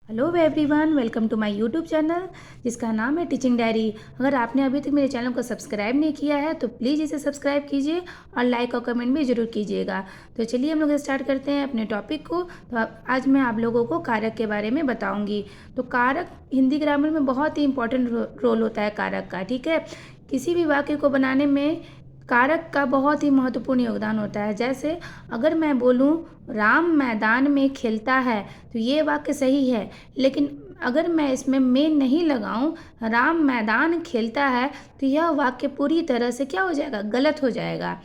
Hello everyone, welcome to my YouTube channel जिसका नाम है टीचिंग डायरी। अगर आपने अभी तक मेरे चैनल को सब्सक्राइब नहीं किया है तो प्लीज़ इसे सब्सक्राइब कीजिए और लाइक और कमेंट भी ज़रूर कीजिएगा। तो चलिए हम लोग स्टार्ट करते हैं अपने टॉपिक को। तो आज मैं आप लोगों को कारक के बारे में बताऊँगी। तो कारक हिंदी ग्रामर में बहुत ही इंपॉर्टेंट रोल होता है कारक का। ठीक है, किसी भी वाक्य को बनाने में कारक का बहुत ही महत्वपूर्ण योगदान होता है। जैसे अगर मैं बोलूँ राम मैदान में खेलता है तो ये वाक्य सही है, लेकिन अगर मैं इसमें नहीं लगाऊं राम मैदान खेलता है तो यह वाक्य पूरी तरह से क्या हो जाएगा, गलत हो जाएगा।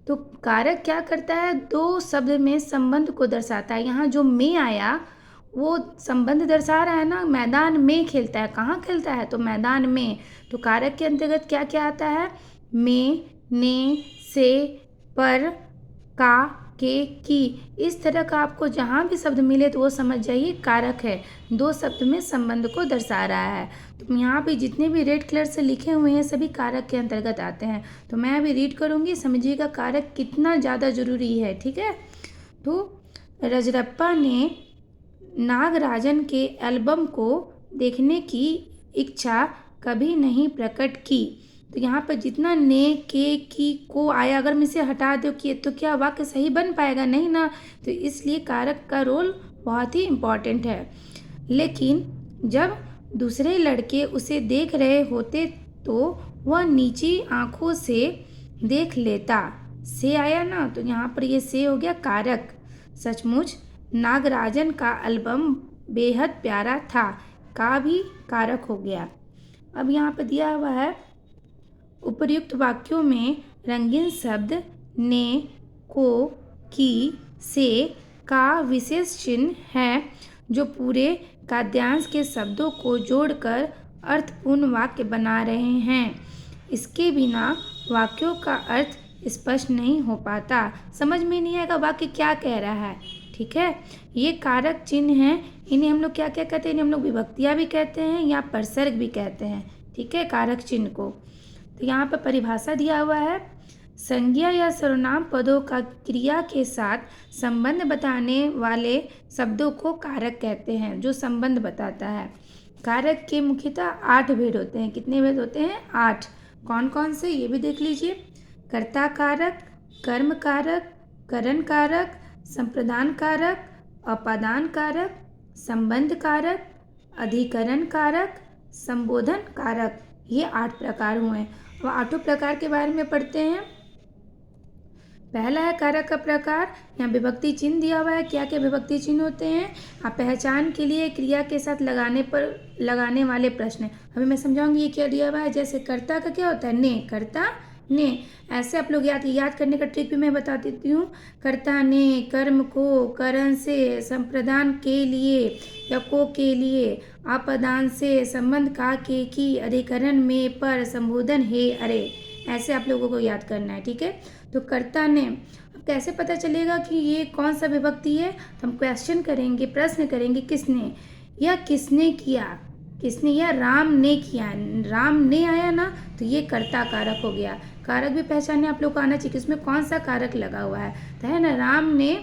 तो कारक क्या करता है, दो शब्द में संबंध को दर्शाता है। यहाँ जो में आया वो संबंध दर्शा रहा है ना, मैदान में खेलता है। कहाँ खेलता है, तो मैदान में। तो कारक के अंतर्गत क्या क्या आता है, में, ने, से, पर, का, के, की। इस तरह का आपको जहाँ भी शब्द मिले तो वो समझ जाइए कारक है, दो शब्द में संबंध को दर्शा रहा है। तो यहाँ पे जितने भी रेड कलर से लिखे हुए हैं सभी कारक के अंतर्गत आते हैं। तो मैं अभी रीड करूँगी, समझिएगा कारक कितना ज़्यादा ज़रूरी है। ठीक है, तो रजरप्पा ने नागराजन के एल्बम को देखने की इच्छा कभी नहीं प्रकट की। तो यहाँ पर जितना ने, के, की, को आया, अगर मैं इसे हटा दो कि तो क्या वाक्य सही बन पाएगा, नहीं ना। तो इसलिए कारक का रोल बहुत ही इम्पॉर्टेंट है। लेकिन जब दूसरे लड़के उसे देख रहे होते तो वह नीची आंखों से देख लेता। से आया ना, तो यहाँ पर ये से हो गया कारक। सचमुच नागराजन का एल्बम बेहद प्यारा था, का भी कारक हो गया। अब यहाँ पर दिया हुआ है उपर्युक्त वाक्यों में रंगीन शब्द ने, को, की, से का विशेष चिन्ह है जो पूरे काव्यांश के शब्दों को जोड़कर अर्थपूर्ण वाक्य बना रहे हैं। इसके बिना वाक्यों का अर्थ स्पष्ट नहीं हो पाता, समझ में नहीं आएगा वाक्य क्या कह रहा है। ठीक है, ये कारक चिन्ह हैं, इन्हें हम लोग क्या क्या कहते हैं, इन्हें हम लोग विभक्तियाँ भी कहते हैं या प्रसर्ग भी कहते हैं। ठीक है, कारक चिन्ह को। तो यहाँ पर परिभाषा दिया हुआ है, संज्ञा या सर्वनाम पदों का क्रिया के साथ संबंध बताने वाले शब्दों को कारक कहते हैं, जो संबंध बताता है। कारक के मुख्यतः 8 भेद होते हैं। कितने भेद होते हैं, 8। कौन कौन से, ये भी देख लीजिए। कर्ता कारक, कर्म कारक, करण कारक, संप्रदान कारक, अपादान कारक, संबंध कारक, अधिकरण कारक, संबोधन कारक। ये 8 प्रकार हुए। वह 8 प्रकार के बारे में पढ़ते हैं। पहला है कारक का प्रकार। यहाँ विभक्ति चिन्ह दिया हुआ है, क्या क्या विभक्ति चिन्ह होते हैं। आप पहचान के लिए क्रिया के साथ लगाने वाले प्रश्न। अभी मैं समझाऊंगी ये क्या दिया हुआ है। जैसे कर्ता का क्या होता है, ने, कर्ता ने। ऐसे आप लोग याद करने का ट्रिक भी मैं बता देती हूँ। कर्ता ने कर्म को, करण से, संप्रदान के लिए या को के लिए, अपदान से, संबंध का, के, की, अधिकरण में, पर, संबोधन हे, अरे। ऐसे आप लोगों को याद करना है। ठीक है, तो कर्ता ने। अब कैसे पता चलेगा कि ये कौन सा विभक्ति है, तो हम क्वेश्चन करेंगे, प्रश्न करेंगे, किसने या किसने किया, किसने या राम ने किया। राम ने आया ना, तो ये कर्ता कारक हो गया। कारक भी पहचानने आप लोग को आना चाहिए कि इसमें कौन सा कारक लगा हुआ है। तो है ना, राम ने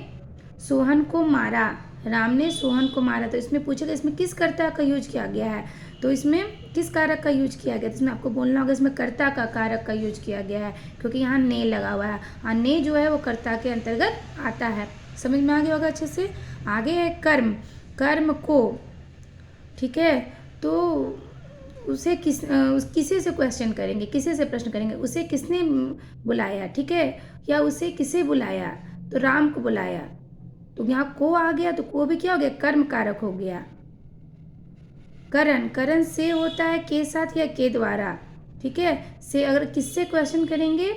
सोहन को मारा, राम ने सोहन को मारा। तो इसमें पूछेगा इसमें किस कर्ता का यूज किया गया है, तो इसमें किस कारक का यूज किया गया। तो इसमें आपको बोलना होगा इसमें कर्ता का कारक का यूज किया गया है, क्योंकि यहाँ ने लगा हुआ है और ने जो है वो कर्ता के अंतर्गत आता है। समझ में आ गया होगा अच्छे से। आगे है कर्म, कर्म को। ठीक है, तो उसे किसी से क्वेश्चन करेंगे, किसी से प्रश्न करेंगे, उसे किसने बुलाया। ठीक है, या उसे किसे बुलाया, तो राम को बुलाया। तो यहाँ को आ गया, तो को भी क्या हो गया, कर्म कारक हो गया। करण, करण से होता है के साथ या के द्वारा। ठीक है, से अगर किससे क्वेश्चन करेंगे,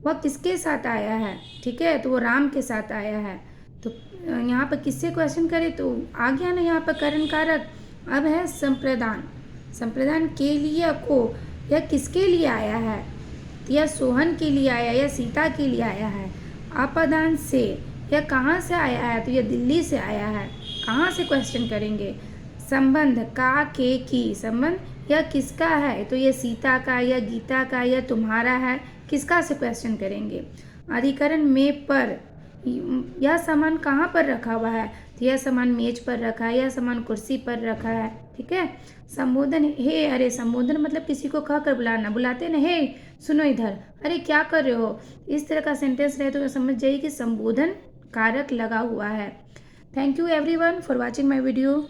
वह किसके साथ आया है। ठीक है, तो वो राम के साथ आया है। तो यहाँ पर किससे क्वेश्चन करे, तो आ गया ना यहाँ पर करण कारक। अब है संप्रदान, संप्रदान के लिए को, या किसके लिए आया है, या सोहन के लिए आया, या सीता के लिए आया है। आपादान से, या कहाँ से आया है, तो ये दिल्ली से आया है। कहाँ से क्वेश्चन करेंगे। संबंध, का, के, की, संबंध या किसका है, तो ये सीता का या गीता का या तुम्हारा है, किसका से क्वेश्चन करेंगे। अधिकरण में, पर, यह सामान कहाँ पर रखा हुआ है, तो यह सामान मेज पर रखा है, यह सामान कुर्सी पर रखा है। ठीक है। संबोधन, हे, अरे, संबोधन मतलब किसी को कहकर बुलाना, बुलाते ना, हे सुनो इधर, अरे क्या कर रहे हो, इस तरह का सेंटेंस रहे तो समझ जाइए कि संबोधन कारक लगा हुआ है। Thank you everyone for watching my video.